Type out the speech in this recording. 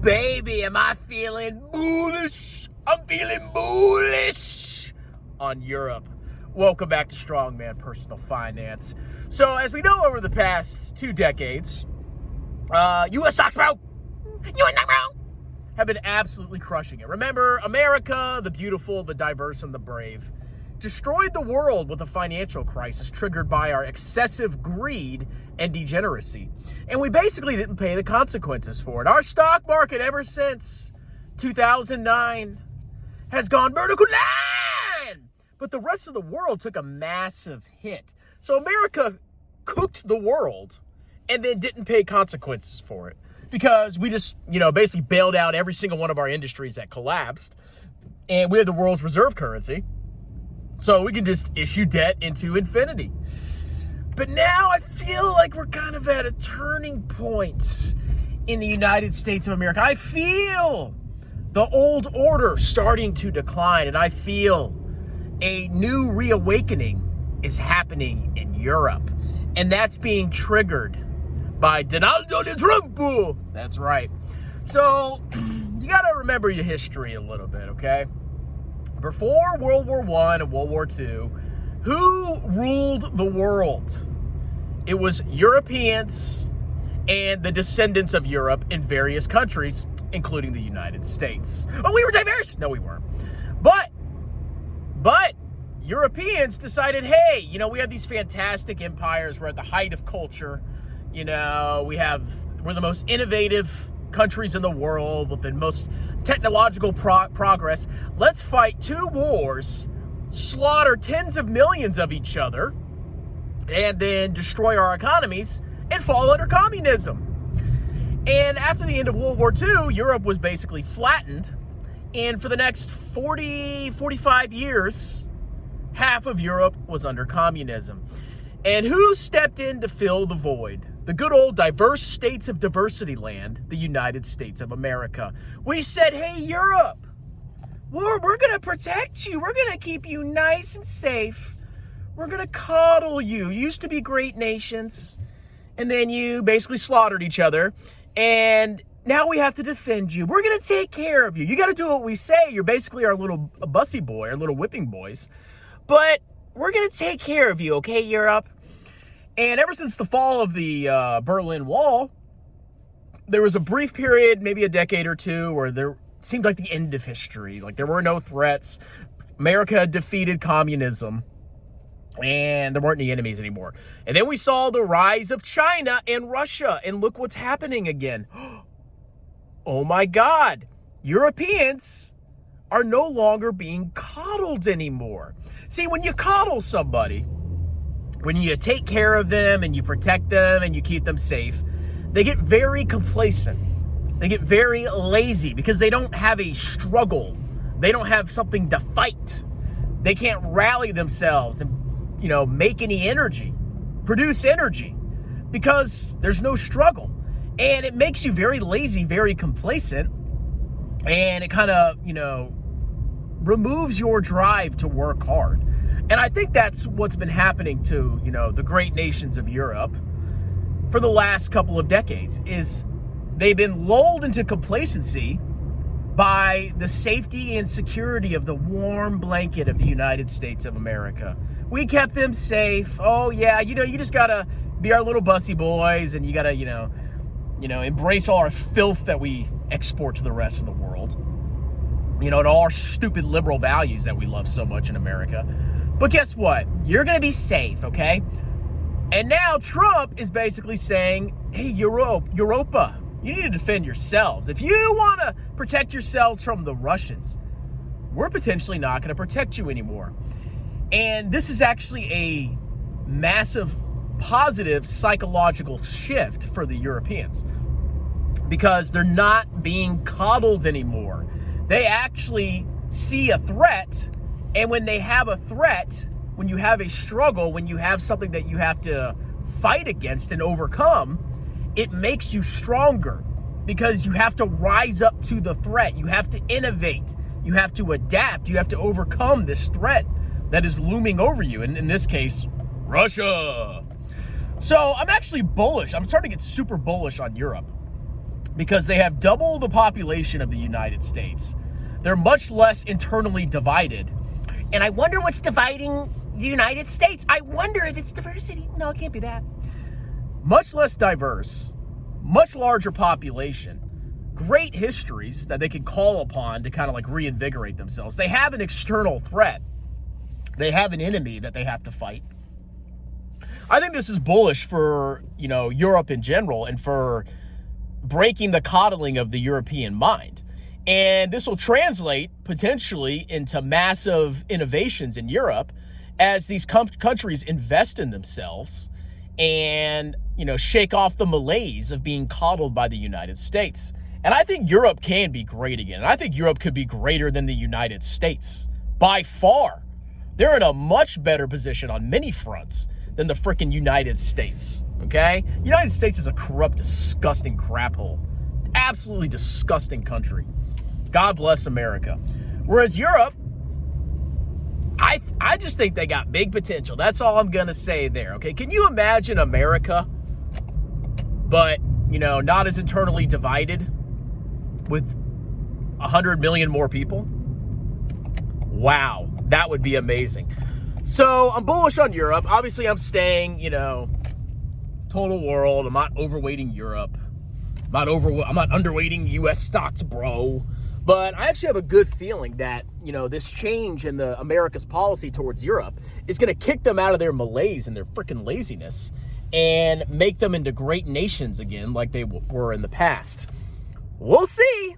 Baby, am I feeling bullish? I'm feeling bullish on Europe. Welcome back to Strongman Personal Finance. So, as we know, over the past 2 decades, U.S. stocks, bro, have been absolutely crushing it. Remember, America, the beautiful, the diverse, and the brave, destroyed the world with a financial crisis triggered by our excessive greed and degeneracy. And we basically didn't pay the consequences for it. Our stock market ever since 2009 has gone vertical line. But the rest of the world took a massive hit. So America cooked the world and then didn't pay consequences for it. Because we just, basically bailed out every single one of our industries that collapsed. And we have the world's reserve currency. So we can just issue debt into infinity. But now I feel like we're kind of at a turning point in the United States of America. I feel the old order starting to decline, and I feel a new reawakening is happening in Europe. And that's being triggered by Donald Trump. That's right. So you got to remember your history a little bit, okay? Before World War I and World War II, who ruled the world? It was Europeans and the descendants of Europe in various countries, including the United States. Oh, we were diverse? No, we weren't. But Europeans decided, hey, we have these fantastic empires. We're at the height of culture. We're the most innovative countries in the world with the most technological progress. Let's fight 2 wars, slaughter tens of millions of each other, and then destroy our economies and fall under communism. And after the end of World War II, Europe was basically flattened. And for the next 45 years, half of Europe was under communism. And who stepped in to fill the void? The good old diverse states of diversity land, the United States of America. We said, hey, Europe, we're going to protect you. We're going to keep you nice and safe. We're going to coddle you. You used to be great nations, and then you basically slaughtered each other, and now we have to defend you. We're going to take care of you. You got to do what we say. You're basically our little bussy boy, our little whipping boys, but we're going to take care of you, okay, Europe? And ever since the fall of the Berlin Wall, there was a brief period, maybe a decade or two, where there seemed like the end of history. Like there were no threats. America had defeated communism, and there weren't any enemies anymore. And then we saw the rise of China and Russia, and look what's happening again. Oh my God, Europeans are no longer being coddled anymore. See, when you coddle somebody, when you take care of them and you protect them and you keep them safe, they get very complacent. They get very lazy because they don't have a struggle. They don't have something to fight. They can't rally themselves and, make any energy, produce energy, because there's no struggle. And it makes you very lazy, very complacent, and it kind of, removes your drive to work hard. And I think that's what's been happening to, the great nations of Europe for the last couple of decades, is they've been lulled into complacency by the safety and security of the warm blanket of the United States of America. We kept them safe. Oh yeah, you just gotta be our little bussy boys, and you gotta, embrace all our filth that we export to the rest of the world. And all our stupid liberal values that we love so much in America. But guess what? You're going to be safe, okay? And now Trump is basically saying, hey, Europa, you need to defend yourselves. If you want to protect yourselves from the Russians, we're potentially not going to protect you anymore. And this is actually a massive positive psychological shift for the Europeans, because they're not being coddled anymore. They actually see a threat. And when they have a threat, when you have a struggle, when you have something that you have to fight against and overcome, it makes you stronger, because you have to rise up to the threat. You have to innovate. You have to adapt. You have to overcome this threat that is looming over you. And in this case, Russia. So I'm actually bullish. I'm starting to get super bullish on Europe. because they have double the population of the United States. They're much less internally divided. And I wonder what's dividing the United States. I wonder if it's diversity. No, it can't be that. Much less diverse, much larger population, great histories that they can call upon to kind of like reinvigorate themselves. They have an external threat. They have an enemy that they have to fight. I think this is bullish for, Europe in general and for breaking the coddling of the European mind. And this will translate potentially into massive innovations in Europe as these countries invest in themselves and, shake off the malaise of being coddled by the United States. And I think Europe can be great again. And I think Europe could be greater than the United States by far. They're in a much better position on many fronts than the frickin' United States, okay? United States is a corrupt, disgusting crap hole. Absolutely disgusting country. God bless America. Whereas Europe, I just think they got big potential. That's all I'm going to say there, okay? Can you imagine America, but, not as internally divided with 100 million more people? Wow, that would be amazing. So I'm bullish on Europe. Obviously, I'm staying, total world. I'm not overweighting Europe. I'm not underweighting U.S. stocks, bro. But I actually have a good feeling that, this change in the America's policy towards Europe is going to kick them out of their malaise and their freaking laziness and make them into great nations again like they were in the past. We'll see.